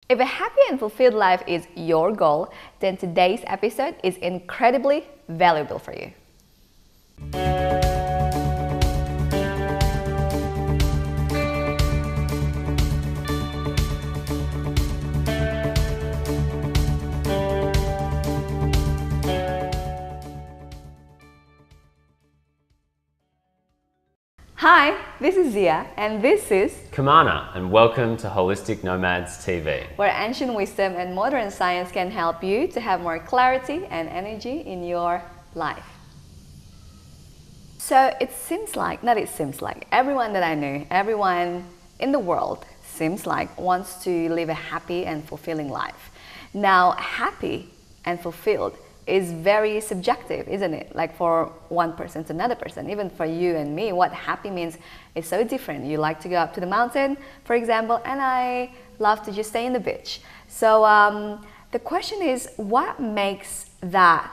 If a happy and fulfilled life is your goal, then today's episode is incredibly valuable for you. Hi, this is Zia, and this is Kamana, and welcome to Holistic Nomads TV, where ancient wisdom and modern science can help you to have more clarity and energy in your life. So everyone that I know, everyone in the world seems like wants to live a happy and fulfilling life. Now, happy and fulfilled is very subjective, isn't it? Like for one person to another person, even for you and me, what happy means is so different. You like to go up to the mountain, for example, and I love to just stay in the beach. So the question is, what makes that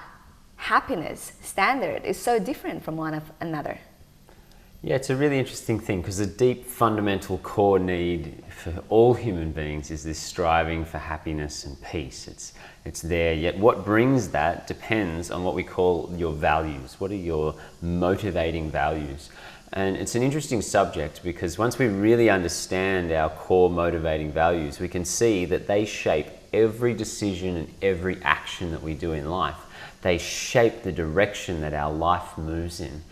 happiness standard is so different from one another? Yeah, it's a really interesting thing because the deep fundamental core need for all human beings is this striving for happiness and peace. It's there, yet what brings that depends on what we call your values. What are your motivating values? And it's an interesting subject because once we really understand our core motivating values, we can see that they shape every decision and every action that we do in life. They shape the direction that our life moves in.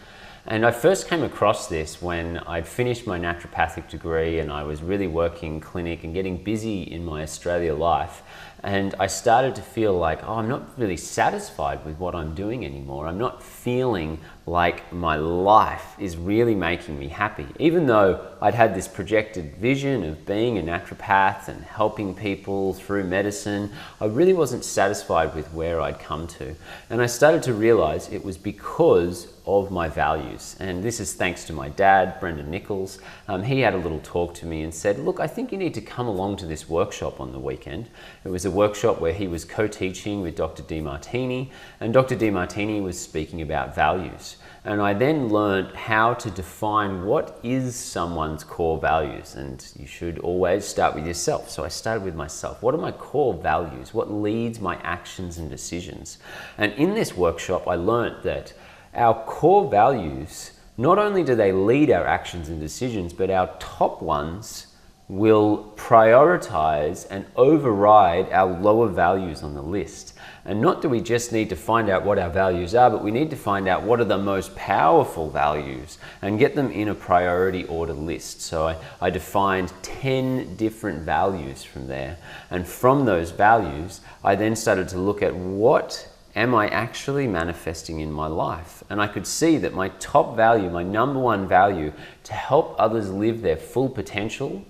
And I first came across this when I'd finished my naturopathic degree and I was really working clinic and getting busy in my Australia life. And I started to feel like, I'm not really satisfied with what I'm doing anymore. I'm not feeling like my life is really making me happy. Even though I'd had this projected vision of being a naturopath and helping people through medicine, I really wasn't satisfied with where I'd come to. And I started to realize it was because of my values. And this is thanks to my dad, Brendan Nichols. He had a little talk to me and said, look, I think you need to come along to this workshop on the weekend. It was a workshop where he was co-teaching with Dr. DiMartini, and Dr. DiMartini was speaking about values. And I then learned how to define what is someone's core values, and you should always start with yourself. So I started with myself. What are my core values? What leads my actions and decisions? And in this workshop, I learned that our core values, not only do they lead our actions and decisions, but our top ones will prioritize and override our lower values on the list. And not do we just need to find out what our values are, but we need to find out what are the most powerful values and get them in a priority order list. So I defined 10 different values from there. And from those values, I then started to look at what am I actually manifesting in my life? And I could see that my top value, my number one value, to help others live their full potential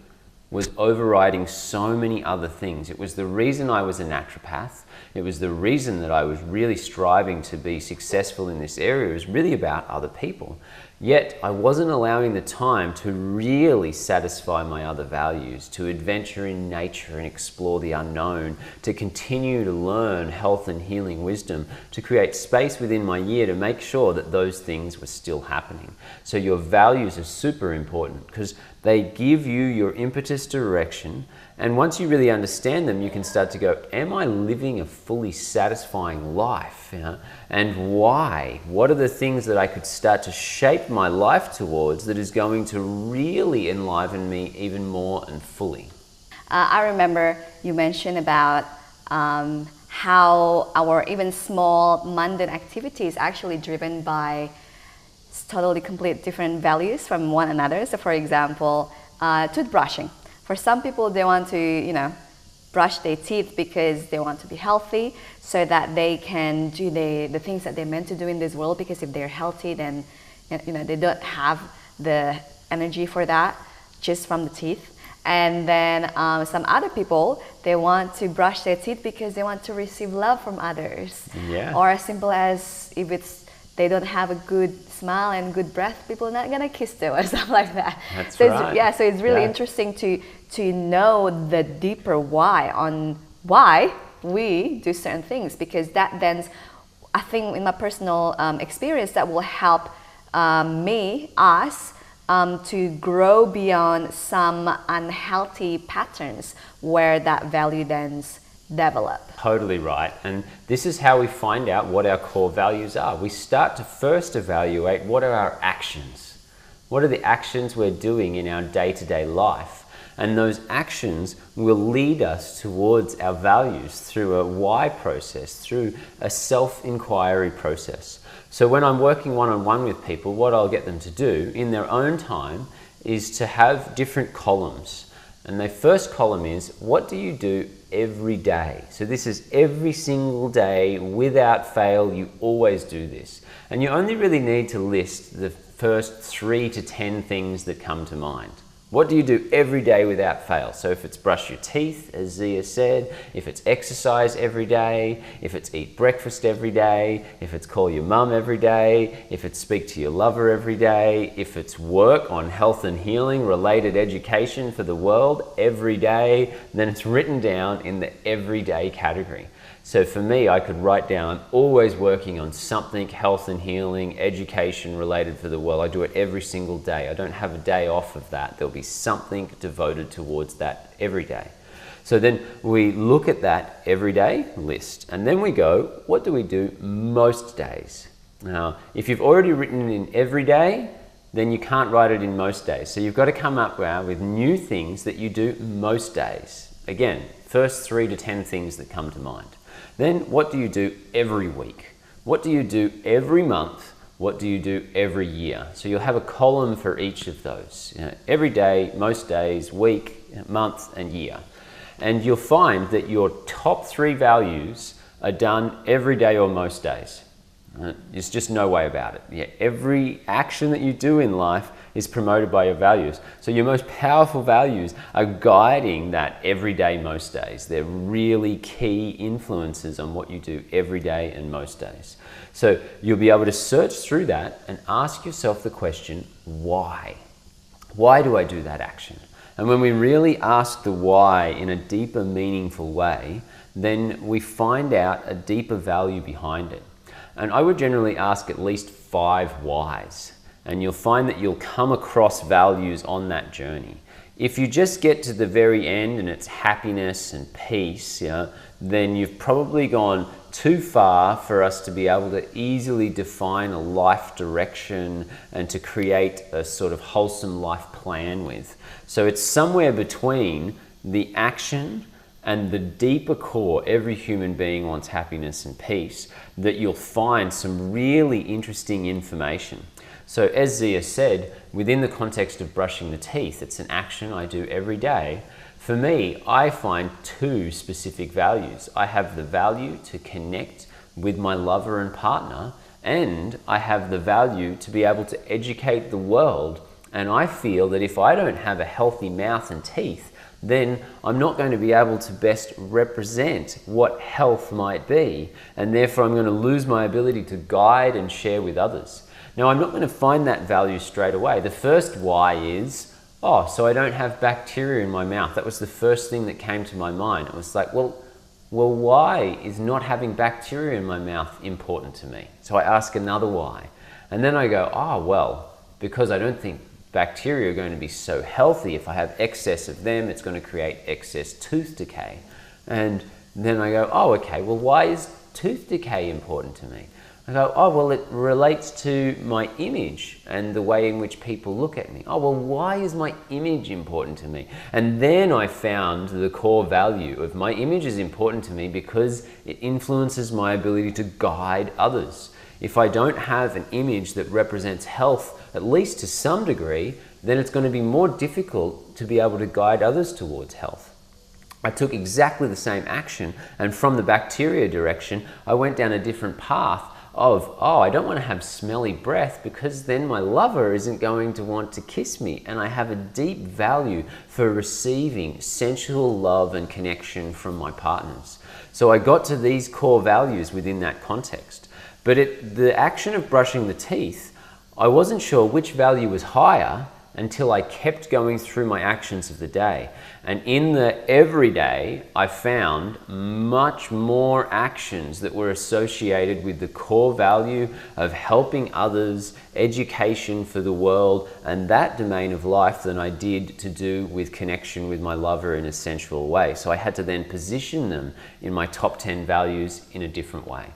was overriding so many other things. It was the reason I was a naturopath. It was the reason that I was really striving to be successful in this area. It was really about other people. Yet I wasn't allowing the time to really satisfy my other values, to adventure in nature and explore the unknown, to continue to learn health and healing wisdom, to create space within my year to make sure that those things were still happening. So your values are super important because they give you your impetus direction. And once you really understand them, you can start to go, am I living a fully satisfying life? And why? What are the things that I could start to shape my life towards that is going to really enliven me even more and fully? I remember you mentioned about how our even small mundane activities actually driven by totally complete different values from one another. So for example, toothbrushing. For some people, they want to, brush their teeth because they want to be healthy so that they can do the things that they're meant to do in this world, because if they're healthy, then, they don't have the energy for that just from the teeth. And then some other people, they want to brush their teeth because they want to receive love from others. Yeah. Or as simple as if they don't have a good smile and good breath, people are not gonna kiss them or stuff like that. That's so right. So it's really interesting to know the deeper why on why we do certain things, because that then, I think in my personal experience, that will help us to grow beyond some unhealthy patterns where that value then develop. Totally right. And this is how we find out what our core values are. We start to first evaluate what are our actions. What are the actions we're doing in our day-to-day life? And those actions will lead us towards our values through a why process, through a self-inquiry process. So when I'm working one-on-one with people, what I'll get them to do in their own time is to have different columns. And the first column is, what do you do every day? So this is every single day, without fail, you always do this. And you only really need to list the first 3 to 10 things that come to mind. What do you do every day without fail? So if it's brush your teeth, as Zia said, if it's exercise every day, if it's eat breakfast every day, if it's call your mum every day, if it's speak to your lover every day, if it's work on health and healing related education for the world every day, then it's written down in the everyday category. So for me, I could write down, I'm always working on something health and healing, education related for the world. I do it every single day. I don't have a day off of that. There'll be something devoted towards that every day. So then we look at that everyday list, and then we go, what do we do most days? Now, if you've already written it in every day, then you can't write it in most days. So you've got to come up with new things that you do most days. Again, first 3 to 10 things that come to mind. Then what do you do every week? What do you do every month? What do you do every year? So you'll have a column for each of those. Every day, most days, week, month, and year. And you'll find that your top 3 values are done every day or most days. There's just no way about it. Every action that you do in life is promoted by your values. So your most powerful values are guiding that every day, most days. They're really key influences on what you do every day and most days. So you'll be able to search through that and ask yourself the question, why? Why do I do that action? And when we really ask the why in a deeper, meaningful way, then we find out a deeper value behind it. And I would generally ask at least 5 whys. And you'll find that you'll come across values on that journey. If you just get to the very end and it's happiness and peace, then you've probably gone too far for us to be able to easily define a life direction and to create a sort of wholesome life plan with. So it's somewhere between the action and the deeper core, every human being wants happiness and peace, that you'll find some really interesting information. So as Zia said, within the context of brushing the teeth, it's an action I do every day. For me, I find 2 specific values. I have the value to connect with my lover and partner, and I have the value to be able to educate the world. And I feel that if I don't have a healthy mouth and teeth, then I'm not going to be able to best represent what health might be, and therefore I'm going to lose my ability to guide and share with others. Now, I'm not going to find that value straight away. The first why is, so I don't have bacteria in my mouth. That was the first thing that came to my mind. It was like, well, why is not having bacteria in my mouth important to me? So I ask another why. And then I go, because I don't think bacteria are going to be so healthy. If I have excess of them, it's going to create excess tooth decay. And then I go, why is tooth decay important to me? I go, it relates to my image and the way in which people look at me. Why is my image important to me? And then I found the core value of my image is important to me because it influences my ability to guide others. If I don't have an image that represents health, at least to some degree, then it's going to be more difficult to be able to guide others towards health. I took exactly the same action, and from the bacteria direction, I went down a different path of, I don't want to have smelly breath because then my lover isn't going to want to kiss me, and I have a deep value for receiving sensual love and connection from my partners. So I got to these core values within that context. But the action of brushing the teeth, I wasn't sure which value was higher, until I kept going through my actions of the day. And in the everyday, I found much more actions that were associated with the core value of helping others, education for the world, and that domain of life than I did to do with connection with my lover in a sensual way. So I had to then position them in my top 10 values in a different way.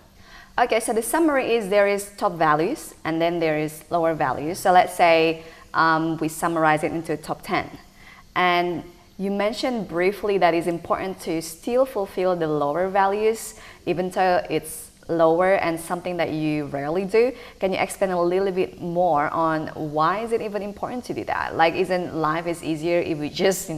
Okay, so the summary is there is top values and then there is lower values. So let's say we summarize it into a top 10. And you mentioned briefly that it's important to still fulfill the lower values, even though it's lower and something that you rarely do. Can you explain a little bit more on why is it even important to do that? Like, isn't life is easier if we just,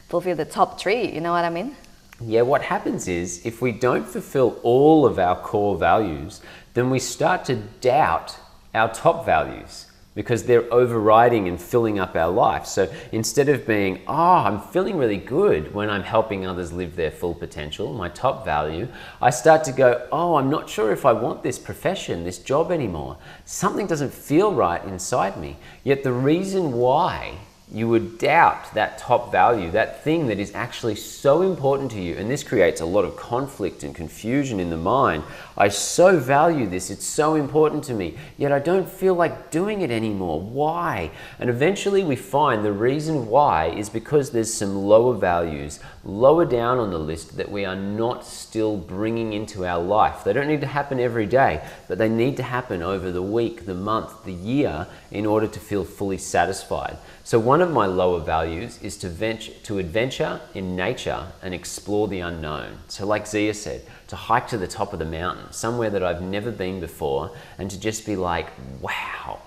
fulfill the top 3? You know what I mean? Yeah, what happens is if we don't fulfill all of our core values, then we start to doubt our top values, because they're overriding and filling up our life. So instead of being, I'm feeling really good when I'm helping others live their full potential, my top value, I start to go, I'm not sure if I want this profession, this job anymore. Something doesn't feel right inside me. Yet the reason why you would doubt that top value, that thing that is actually so important to you, and this creates a lot of conflict and confusion in the mind. I so value this, it's so important to me, yet I don't feel like doing it anymore. Why? And eventually we find the reason why is because there's some lower values, lower down on the list, that we are not still bringing into our life. They don't need to happen every day, but they need to happen over the week, the month, the year, in order to feel fully satisfied. So one of my lower values is to adventure in nature and explore the unknown. So like Zia said, to hike to the top of the mountain, somewhere that I've never been before, and to just be like, wow,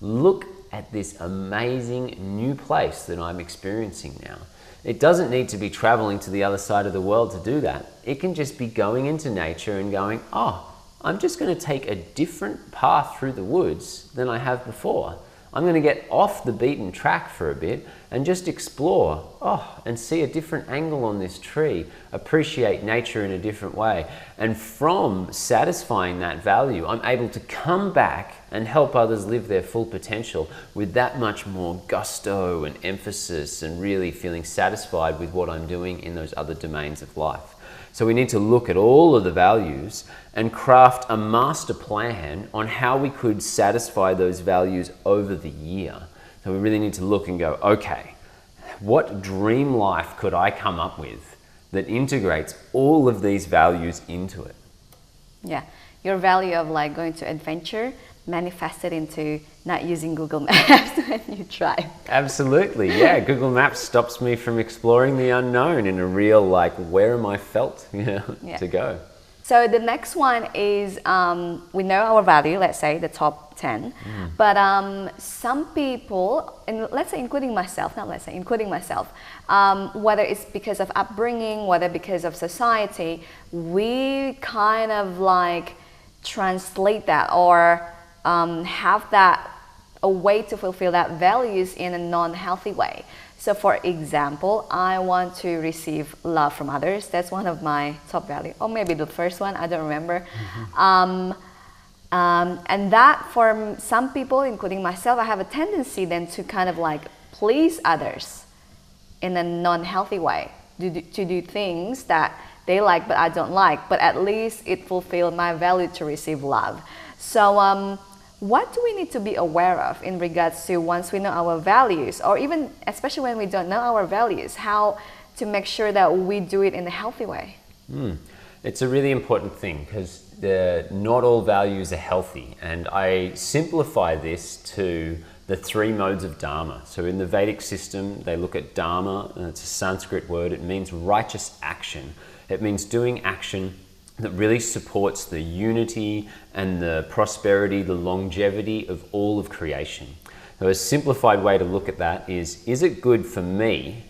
look at this amazing new place that I'm experiencing now. It doesn't need to be traveling to the other side of the world to do that. It can just be going into nature and going, I'm just going to take a different path through the woods than I have before. I'm going to get off the beaten track for a bit and just explore, and see a different angle on this tree, appreciate nature in a different way. And from satisfying that value, I'm able to come back and help others live their full potential with that much more gusto and emphasis, and really feeling satisfied with what I'm doing in those other domains of life. So we need to look at all of the values and craft a master plan on how we could satisfy those values over the year. So we really need to look and go, okay, what dream life could I come up with that integrates all of these values into it? Yeah, your value of like going to adventure manifested into not using Google Maps when you drive. Absolutely, yeah. Google Maps stops me from exploring the unknown in a real, like, where am I felt to go. So the next one is, we know our value, let's say the top 10, but some people, and let's say including myself, whether it's because of upbringing, whether because of society, we kind of like translate that or have that a way to fulfill that values in a non-healthy way. So for example, I want to receive love from others. That's one of my top values, or maybe the first one, I don't remember. And that for some people, including myself, I have a tendency then to kind of like please others in a non-healthy way, to do things that they like but I don't like, but at least it fulfilled my value to receive love. So what do we need to be aware of in regards to once we know our values, or even especially when we don't know our values, how to make sure that we do it in a healthy way? It's a really important thing, because not all values are healthy, and I simplify this to the 3 modes of Dharma. So in the Vedic system, they look at Dharma, and it's a Sanskrit word. It means righteous action. It means doing action that really supports the unity and the prosperity, the longevity of all of creation. So a simplified way to look at that is it good for me?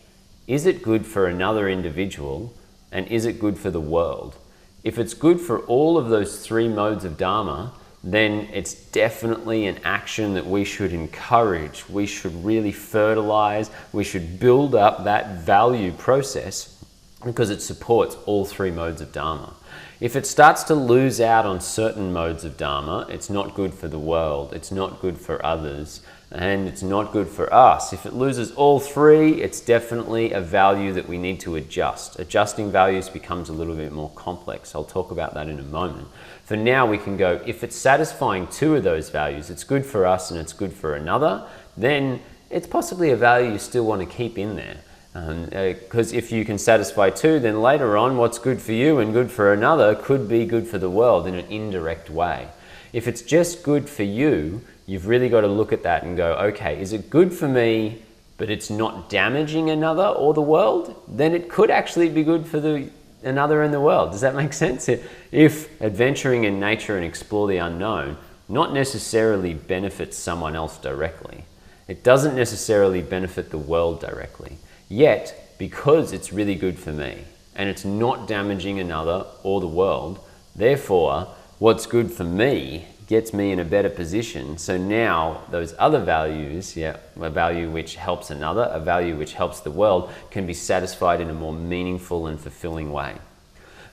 Is it good for another individual? And is it good for the world? If it's good for all of those 3 modes of Dharma, then it's definitely an action that we should encourage. We should really fertilize. We should build up that value process, because it supports all 3 modes of Dharma. If it starts to lose out on certain modes of Dharma, it's not good for the world, it's not good for others, and it's not good for us. If it loses all three, it's definitely a value that we need to adjust. Adjusting values becomes a little bit more complex. I'll talk about that in a moment. For now, we can go, if it's satisfying two of those values, it's good for us and it's good for another, then it's possibly a value you still want to keep in there. Because if you can satisfy two, then later on what's good for you and good for another could be good for the world in an indirect way. If it's just good for you, you've really got to look at that and go, okay, is it good for me, but it's not damaging another or the world? Then it could actually be good for another in the world. Does that make sense? If adventuring in nature and explore the unknown not necessarily benefits someone else directly, it doesn't necessarily benefit the world directly. Yet, because it's really good for me and it's not damaging another or the world, therefore, what's good for me gets me in a better position. So now those other values, a value which helps another, a value which helps the world, can be satisfied in a more meaningful and fulfilling way.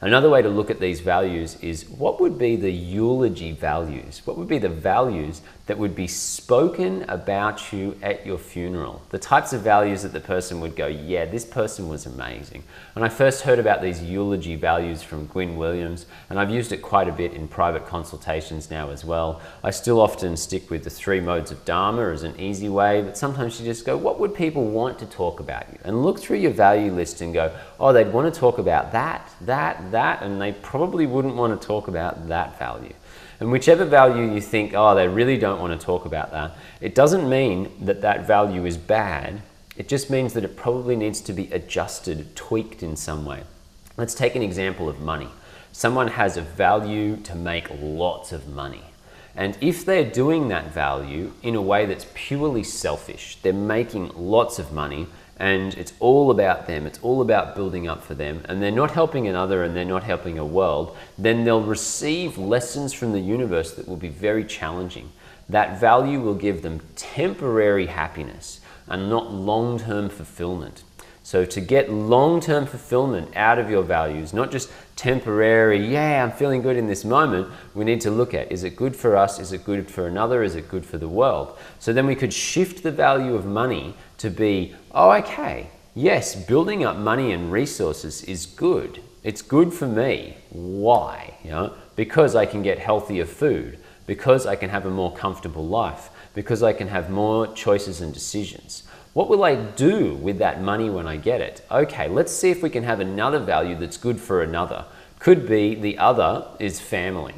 Another way to look at these values is, what would be the eulogy values? What would be the values that would be spoken about you at your funeral? The types of values that the person would go, yeah, this person was amazing. And I first heard about these eulogy values from Gwyn Williams, and I've used it quite a bit in private consultations now as well. I still often stick with the 3 modes of Dharma as an easy way, but sometimes you just go, what would people want to talk about you? And look through your value list and go, oh, they'd want to talk about that, and they probably wouldn't want to talk about that value. And whichever value you think, oh, they really don't want to talk about that, it doesn't mean that that value is bad. It just means that it probably needs to be adjusted, tweaked in some way. Let's take an example of money. Someone has a value to make lots of money. And if they're doing that value in a way that's purely selfish, they're making lots of money, and it's all about them, it's all about building up for them, and they're not helping another and they're not helping a world, then they'll receive lessons from the universe that will be very challenging. That value will give them temporary happiness and not long-term fulfillment. So to get long-term fulfillment out of your values, not just temporary, yeah, I'm feeling good in this moment, we need to look at, is it good for us? Is it good for another? Is it good for the world? So then we could shift the value of money to be, oh, okay, yes, building up money and resources is good. It's good for me. Why? Because I can get healthier food, because I can have a more comfortable life, because I can have more choices and decisions. What will I do with that money when I get it? Okay, let's see if we can have another value that's good for another. Could be the other is family.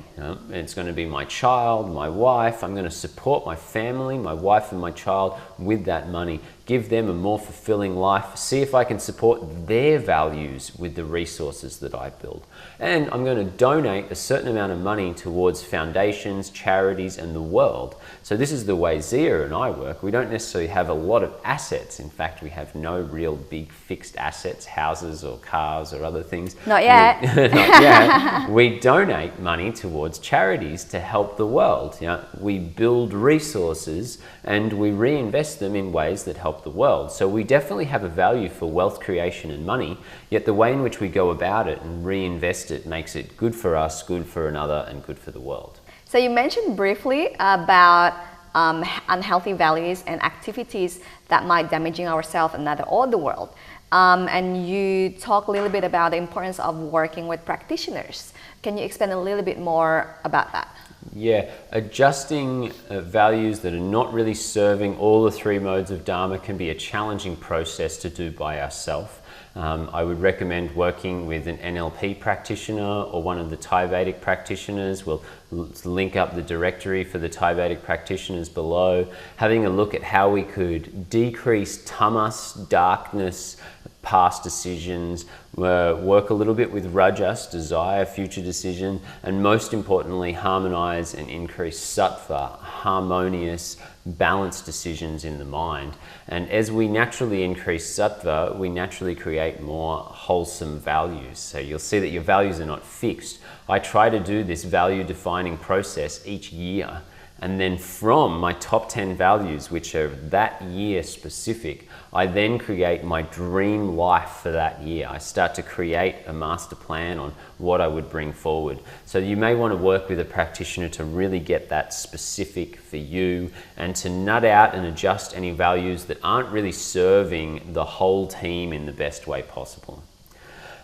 It's going to be my child, my wife. I'm going to support my family, my wife and my child with that money. Give them a more fulfilling life. See if I can support their values with the resources that I build. And I'm going to donate a certain amount of money towards foundations, charities, and the world. So this is the way Zia and I work. We don't necessarily have a lot of assets. In fact, we have no real big fixed assets, houses or cars or other things. Not yet. Not yet. We donate money towards charities to help the world. We build resources and we reinvest them in ways that help the world. So we definitely have a value for wealth creation and money, yet the way in which we go about it and reinvest it makes it good for us, good for another, and good for the world. So you mentioned briefly about unhealthy values and activities that might damaging ourselves, another, or the world. And you talk a little bit about the importance of working with practitioners. Can you expand a little bit more about that? Yeah, adjusting values that are not really serving all the 3 modes of Dharma can be a challenging process to do by ourselves. I would recommend working with an NLP practitioner or one of the Thai Vedic practitioners. We'll link up the directory for the Thai Vedic practitioners below. Having a look at how we could decrease tamas, darkness, past decisions, work a little bit with rajas, desire, future decision, and most importantly, harmonize and increase sattva, harmonious, balanced decisions in the mind. And as we naturally increase sattva, we naturally create more wholesome values. So you'll see that your values are not fixed. I try to do this value defining process each year. And then from my top 10 values, which are that year specific, I then create my dream life for that year. I start to create a master plan on what I would bring forward. So you may want to work with a practitioner to really get that specific for you and to nut out and adjust any values that aren't really serving the whole team in the best way possible.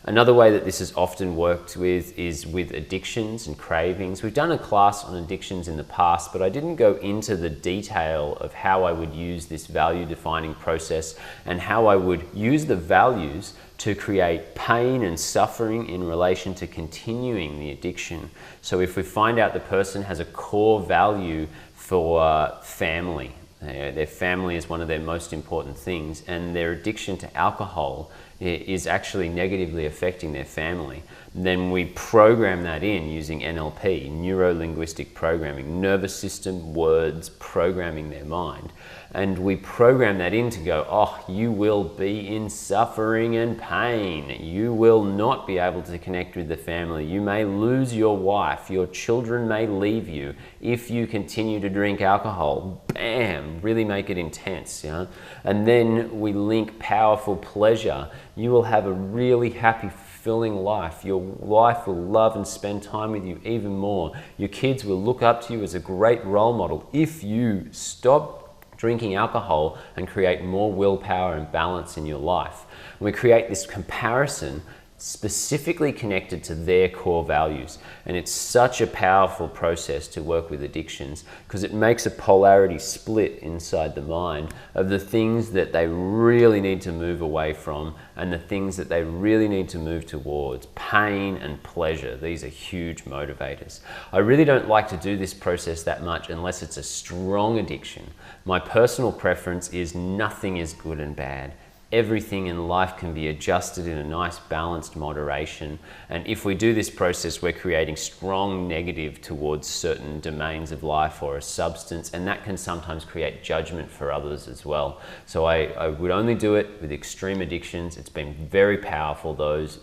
Another way that this is often worked with is with addictions and cravings. We've done a class on addictions in the past, but I didn't go into the detail of how I would use this value defining process and how I would use the values to create pain and suffering in relation to continuing the addiction. So if we find out the person has a core value for family, their family is one of their most important things, and their addiction to alcohol is actually negatively affecting their family, then we program that in using NLP, neuro-linguistic programming, nervous system, words, programming their mind. And we program that in to go, oh, you will be in suffering and pain. You will not be able to connect with the family. You may lose your wife. Your children may leave you if you continue to drink alcohol. Bam! Really make it intense, you know? And then we link powerful pleasure. You will have a really happy, fulfilling life. Your wife will love and spend time with you even more. Your kids will look up to you as a great role model if you stop drinking alcohol and create more willpower and balance in your life. We create this comparison specifically connected to their core values. And it's such a powerful process to work with addictions because it makes a polarity split inside the mind of the things that they really need to move away from and the things that they really need to move towards. Pain and pleasure, these are huge motivators. I really don't like to do this process that much unless it's a strong addiction. My personal preference is nothing is good and bad. Everything in life can be adjusted in a nice balanced moderation, and if we do this process we're creating strong negative towards certain domains of life or a substance, and that can sometimes create judgment for others as well. So I would only do it with extreme addictions. It's been very powerful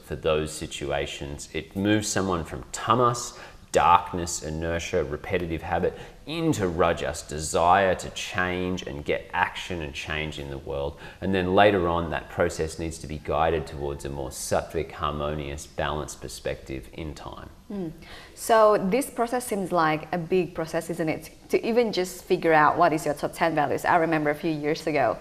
for those situations. It moves someone from tamas, darkness, inertia, repetitive habit, into rajas, desire to change and get action and change in the world. And then later on, that process needs to be guided towards a more sattvic, harmonious, balanced perspective in time. So this process seems like a big process, isn't it? To even just figure out what is your top 10 values. I remember a few years ago,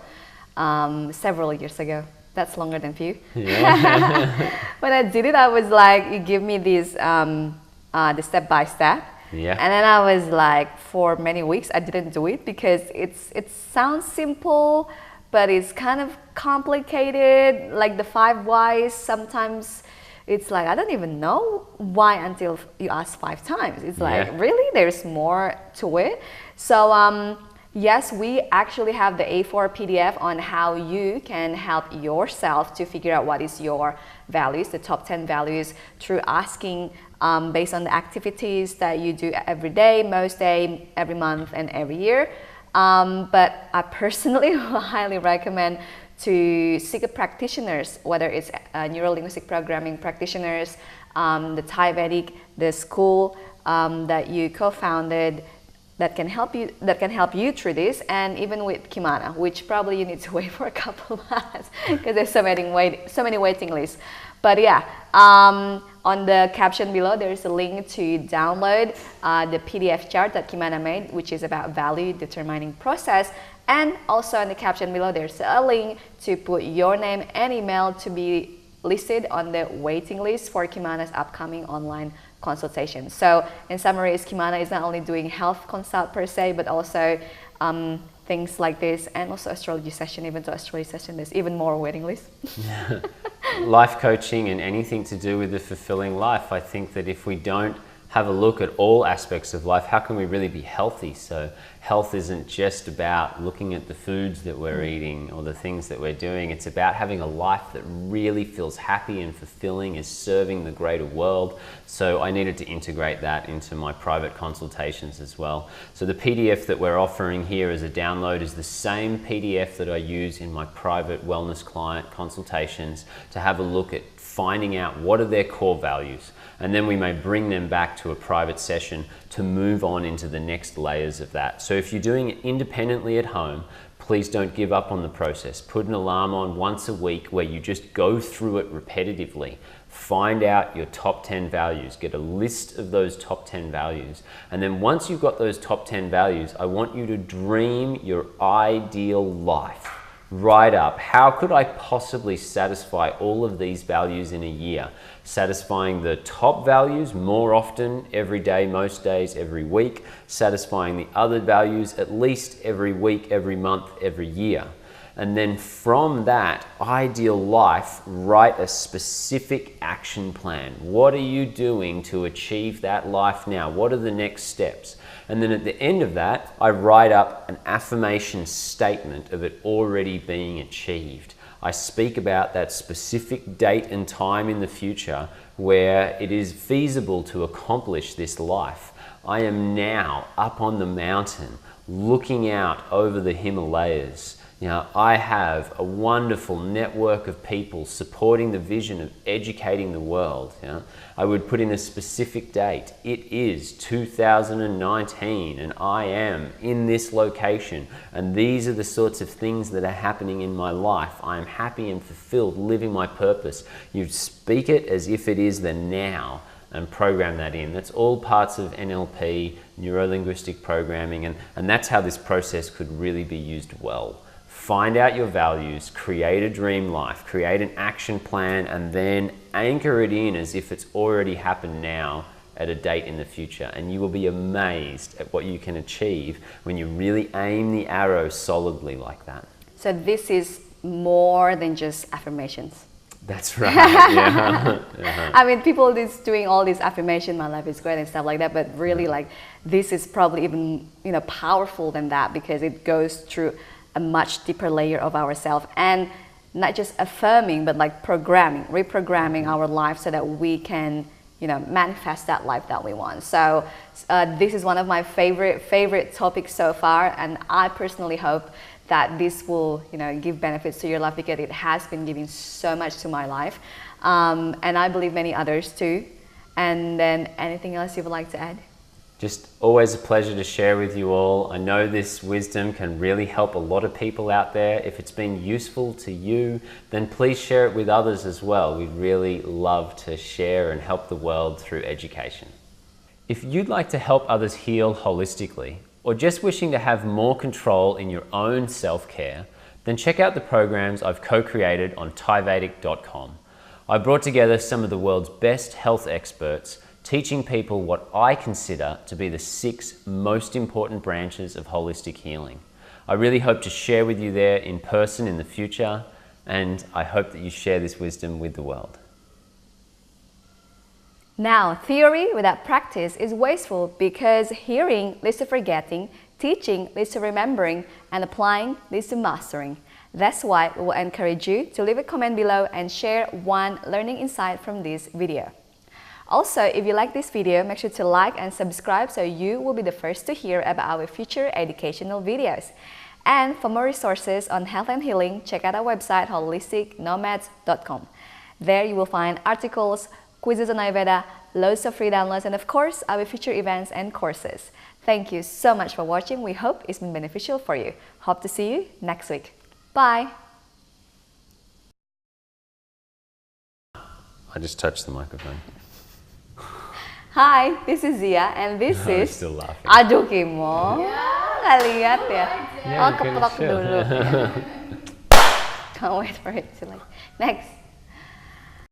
several years ago, that's longer than few. Yeah. When I did it, I was like, you give me this, the step-by-step. Yeah. And then I was like, for many weeks, I didn't do it because it sounds simple, but it's kind of complicated. Like the 5 whys, sometimes it's like, I don't even know why until you ask 5 times. It's like, really? There's more to it? So yes, we actually have the A4 PDF on how you can help yourself to figure out what is your values, the top 10 values, through asking based on the activities that you do every day, most day, every month, and every year. But I personally highly recommend to seek a practitioners, whether it's neuro-linguistic programming practitioners, the Thai Vedic, the school that you co-founded, that can help you through this, and even with Kimana, which probably you need to wait for a couple of months because there's so many waiting lists. But yeah, on the caption below there is a link to download the PDF chart that Kimana made, which is about value determining process. And also in the caption below there's a link to put your name and email to be listed on the waiting list for Kimana's upcoming online consultation. So in summary, Kimana is not only doing health consult per se, but also things like this, and also astrology session. Even though astrology session, there's even more waiting lists. Life coaching and anything to do with a fulfilling life. I think that if we don't have a look at all aspects of life, how can we really be healthy? So health isn't just about looking at the foods that we're eating or the things that we're doing. It's about having a life that really feels happy and fulfilling, is serving the greater world. So I needed to integrate that into my private consultations as well. So the PDF that we're offering here as a download is the same PDF that I use in my private wellness client consultations to have a look at finding out what are their core values. And then we may bring them back to a private session to move on into the next layers of that. So if you're doing it independently at home, please don't give up on the process. Put an alarm on once a week where you just go through it repetitively. Find out your top 10 values. Get a list of those top 10 values. And then once you've got those top 10 values, I want you to dream your ideal life. Write up, how could I possibly satisfy all of these values in a year? Satisfying the top values more often, every day, most days, every week. Satisfying the other values at least every week, every month, every year. And then from that ideal life, write a specific action plan. What are you doing to achieve that life now? What are the next steps? And then at the end of that, I write up an affirmation statement of it already being achieved. I speak about that specific date and time in the future where it is feasible to accomplish this life. I am now up on the mountain, looking out over the Himalayas. You know, I have a wonderful network of people supporting the vision of educating the world. You know? I would put in a specific date. It is 2019 and I am in this location and these are the sorts of things that are happening in my life. I am happy and fulfilled living my purpose. You speak it as if it is the now and program that in. That's all parts of NLP, neuro-linguistic programming, and that's how this process could really be used well. Find out your values, create a dream life, create an action plan, and then anchor it in as if it's already happened now at a date in the future. And you will be amazed at what you can achieve when you really aim the arrow solidly like that. So this is more than just affirmations. That's right, yeah. I mean, people is doing all these affirmations, my life is great and stuff like that, but really like this is probably even, powerful than that because it goes through a much deeper layer of ourselves and not just affirming, but like reprogramming our life so that we can, manifest that life that we want. So this is one of my favorite topics so far, and I personally hope that this will, give benefits to your life because it has been giving so much to my life, and I believe many others too. And then anything else you would like to add? Just always a pleasure to share with you all. I know this wisdom can really help a lot of people out there. If it's been useful to you, then please share it with others as well. We'd really love to share and help the world through education. If you'd like to help others heal holistically, or just wishing to have more control in your own self-care, then check out the programs I've co-created on ThaiVedic.com. I brought together some of the world's best health experts teaching people what I consider to be the 6 most important branches of holistic healing. I really hope to share with you there in person in the future, and I hope that you share this wisdom with the world. Now, theory without practice is wasteful because hearing leads to forgetting, teaching leads to remembering, and applying leads to mastering. That's why we will encourage you to leave a comment below and share one learning insight from this video. Also, if you like this video, make sure to like and subscribe so you will be the first to hear about our future educational videos. And for more resources on health and healing, check out our website holisticnomads.com. There you will find articles, quizzes on Ayurveda, loads of free downloads, and of course, our future events and courses. Thank you so much for watching. We hope it's been beneficial for you. Hope to see you next week. Bye! I just touched the microphone. Hi, this is Zia, and this is... Still laughing. Aduh, Kimo. Nggak lihat ya? Yeah, Oh, keprok dulu. Can't wait for it to next.